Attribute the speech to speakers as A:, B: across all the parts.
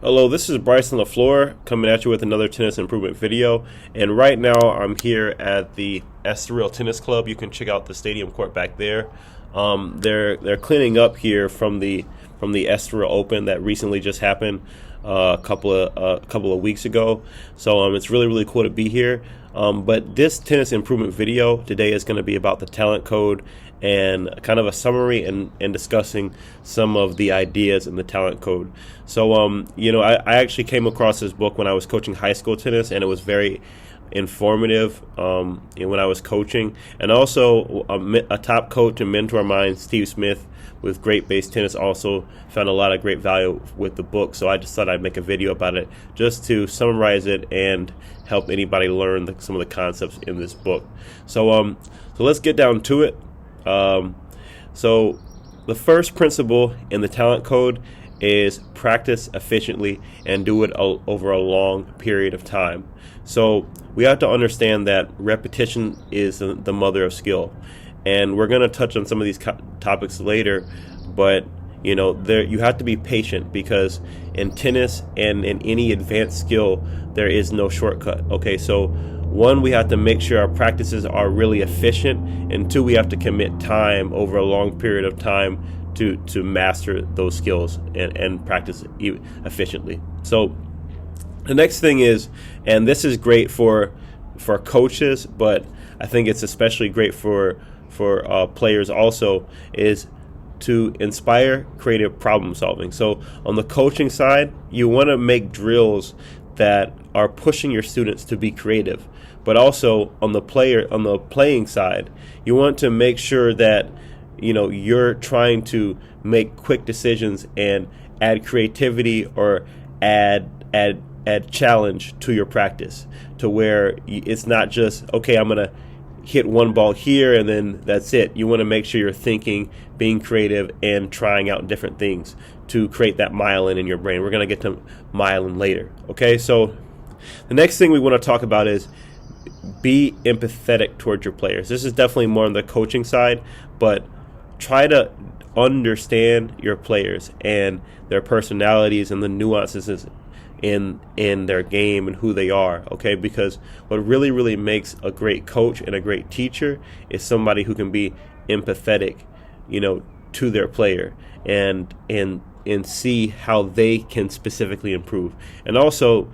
A: Hello, this is Bryson LaFleur coming at you with another tennis improvement video. And right now I'm here at the Estoril Tennis Club. You can check out the stadium court back there. They're cleaning up here from the Estoril Open that recently just happened a couple of weeks ago. So it's really cool to be here. But this tennis improvement video today is going to be about the talent code and kind of a summary and discussing some of the ideas in the talent code. So, I actually came across this book when I was coaching high school tennis, and it was very informative when I was coaching. And also a top coach and mentor of mine, Steve Smith, with Great Base Tennis, also found a lot of great value with the book. So I just thought I'd make a video about it just to summarize it and help anybody learn some of the concepts in this book. So let's get down to it. So the first principle in the talent code is practice efficiently and do it over a long period of time. So we have to understand that repetition is the mother of skill, and we're going to touch on some of these topics later, but you have to be patient, because in tennis and in any advanced skill there is no shortcut. Okay, so one, we have to make sure our practices are really efficient, and two, we have to commit time over a long period of time to master those skills and practice efficiently. So the next thing is, and this is great for coaches, but I think it's especially great for players also, is to inspire creative problem solving. So on the coaching side, you want to make drills that are pushing your students to be creative. But also on the playing side, you want to make sure that you're trying to make quick decisions and add creativity or add challenge to your practice, to where it's not just, okay, I'm gonna hit one ball here and then that's it. You want to make sure you're thinking, being creative, and trying out different things to create that myelin in your brain. We're going to get to myelin later. Okay, so the next thing we want to talk about is be empathetic towards your players. This is definitely more on the coaching side, but try to understand your players and their personalities and the nuances in their game and who they are. Okay, because what really makes a great coach and a great teacher is somebody who can be empathetic to their player and see how they can specifically improve. And also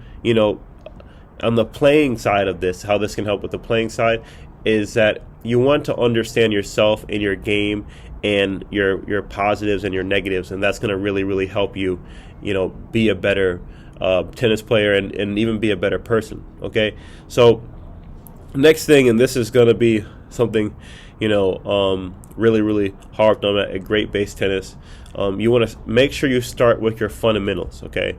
A: on the playing side of this, how this can help with the playing side is that you want to understand yourself and your game and your positives and your negatives, and that's going to really help you be a better tennis player and even be a better person. Okay, so next thing, and this is going to be something really hard on at Great Base Tennis, you want to make sure you start with your fundamentals. Okay,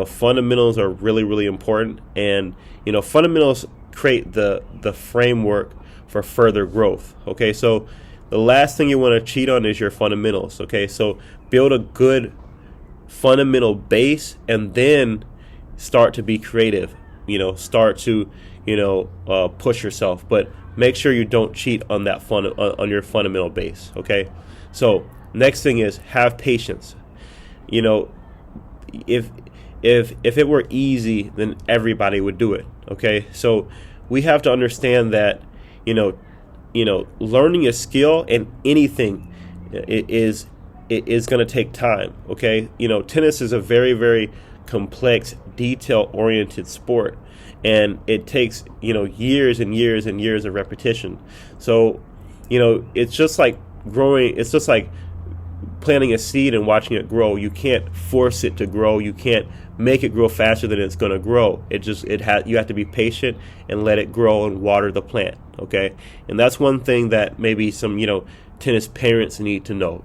A: fundamentals are really important, and fundamentals create the framework for further growth. Okay, so the last thing you want to cheat on is your fundamentals. Okay, so build a good fundamental base and then start to be creative. Start to push yourself, but make sure you don't cheat on that on your fundamental base. Okay, so next thing is have patience. If it were easy, then everybody would do it. Okay, so we have to understand that learning a skill in anything is going to take time. Okay, tennis is a very complex, detail-oriented sport, and it takes years and years of repetition. So it's just like growing. It's just like planting a seed and watching it grow. You can't force it to grow. You can't make it grow faster than it's going to grow. You have to be patient and let it grow and water the plant. Okay, and that's one thing that maybe some tennis parents need to know.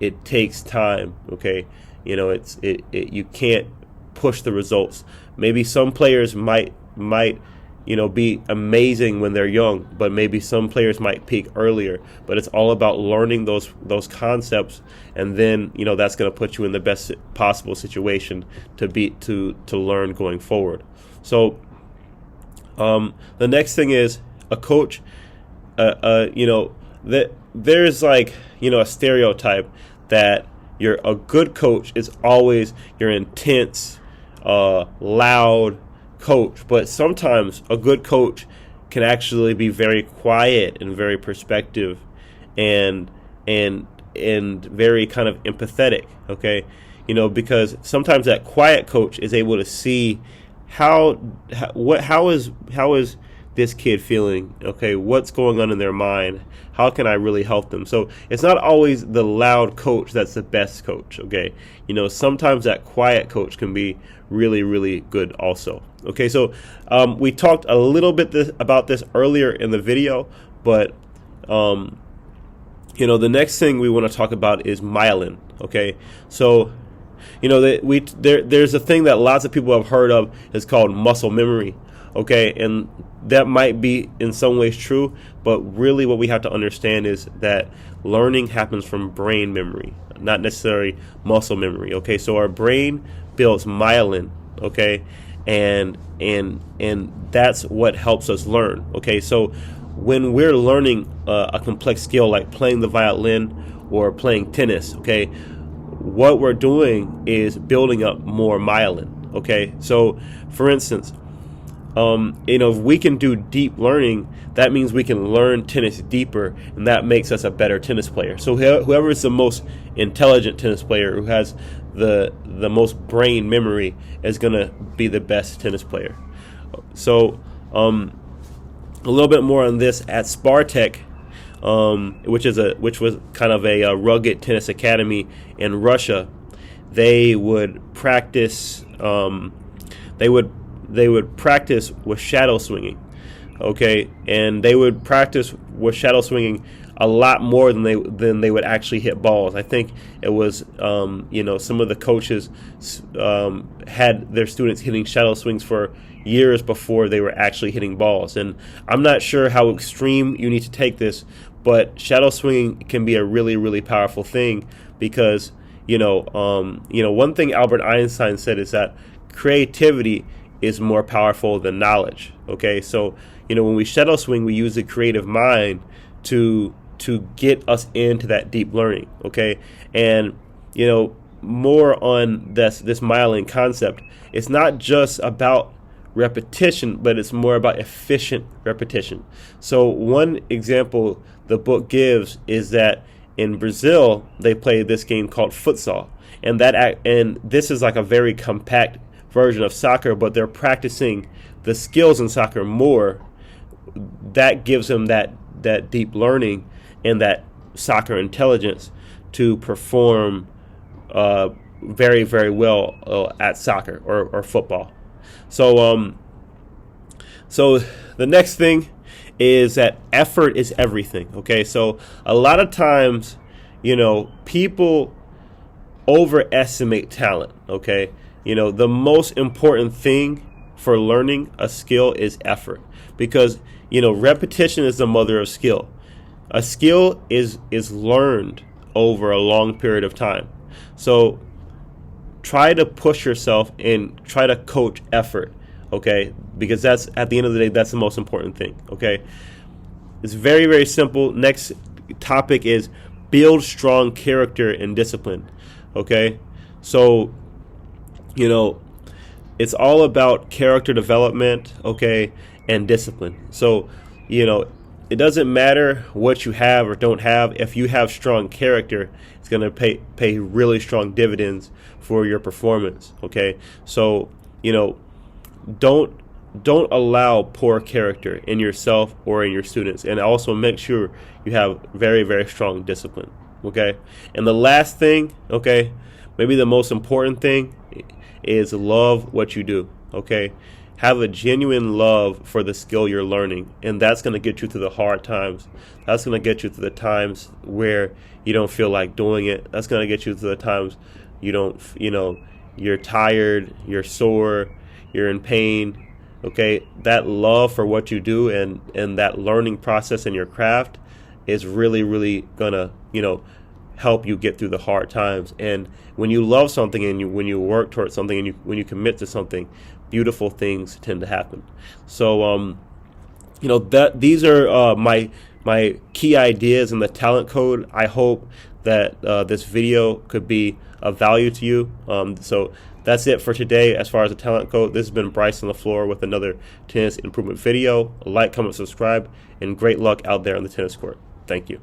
A: It takes time. Okay, you can't push the results. Maybe some players might be amazing when they're young, but maybe some players might peak earlier. But it's all about learning those concepts, and then that's going to put you in the best possible situation to learn going forward. So the next thing is a coach. There's a stereotype that a good coach is always your intense, loud coach, but sometimes a good coach can actually be very quiet and very perspective and very kind of empathetic, okay? Because sometimes that quiet coach is able to see how is this kid feeling, okay? What's going on in their mind? How can I really help them? So it's not always the loud coach that's the best coach, okay? Sometimes that quiet coach can be really, really good also. Okay, so we talked a little bit about this earlier in the video, but the next thing we want to talk about is myelin. Okay, so there's a thing that lots of people have heard of. It's called muscle memory. Okay, and that might be in some ways true, but really what we have to understand is that learning happens from brain memory, not necessarily muscle memory. Okay, so our brain builds myelin. Okay, and that's what helps us learn. Okay, so when we're learning a complex skill like playing the violin or playing tennis, okay, what we're doing is building up more myelin. Okay, so for instance, if we can do deep learning, that means we can learn tennis deeper, and that makes us a better tennis player. So whoever is the most intelligent tennis player, who has the most brain memory, is going to be the best tennis player. So a little bit more on this at Spartek, which was kind of a rugged tennis academy in Russia. They would practice. They would practice with shadow swinging, okay, and they would practice with shadow swinging a lot more than they would actually hit balls. I think it was some of the coaches had their students hitting shadow swings for years before they were actually hitting balls. And I'm not sure how extreme you need to take this, but shadow swinging can be a really, really powerful thing because one thing Albert Einstein said is that creativity is more powerful than knowledge. Okay, so when we shadow swing, we use the creative mind to get us into that deep learning. Okay, and more on this myelin concept. It's not just about repetition, but it's more about efficient repetition. So one example the book gives is that in Brazil they play this game called futsal, and this is like a very compact version of soccer, but they're practicing the skills in soccer more. That gives them that deep learning and that soccer intelligence to perform very, very well at soccer or football. So the next thing is that effort is everything. Okay, so a lot of times, people overestimate talent. Okay, the most important thing for learning a skill is effort, because repetition is the mother of skill. A skill is learned over a long period of time. So try to push yourself and try to coach effort, okay? Because that's, at the end of the day, that's the most important thing, okay? It's very, very simple. Next topic is build strong character and discipline, okay? So, it's all about character development, okay, and discipline. So, it doesn't matter what you have or don't have. If you have strong character, it's going to pay really strong dividends for your performance. Okay, so don't allow poor character in yourself or in your students, and also make sure you have very, very strong discipline. Okay, and the last thing, okay, maybe the most important thing, is love what you do. Okay, have a genuine love for the skill you're learning, and that's going to get you through the hard times. That's going to get you through the times where you don't feel like doing it. That's going to get you through the times you're tired, you're sore, you're in pain. Okay, that love for what you do and that learning process in your craft is really, really going to, help you get through the hard times. And when you love something and when you work towards something and when you commit to something, beautiful things tend to happen. So, these are my key ideas in the talent code. I hope that this video could be of value to you. So That's it for today as far as the talent code. This has been Bryce on the floor with another tennis improvement video. Like, comment, subscribe, and great luck out there on the tennis court. Thank you.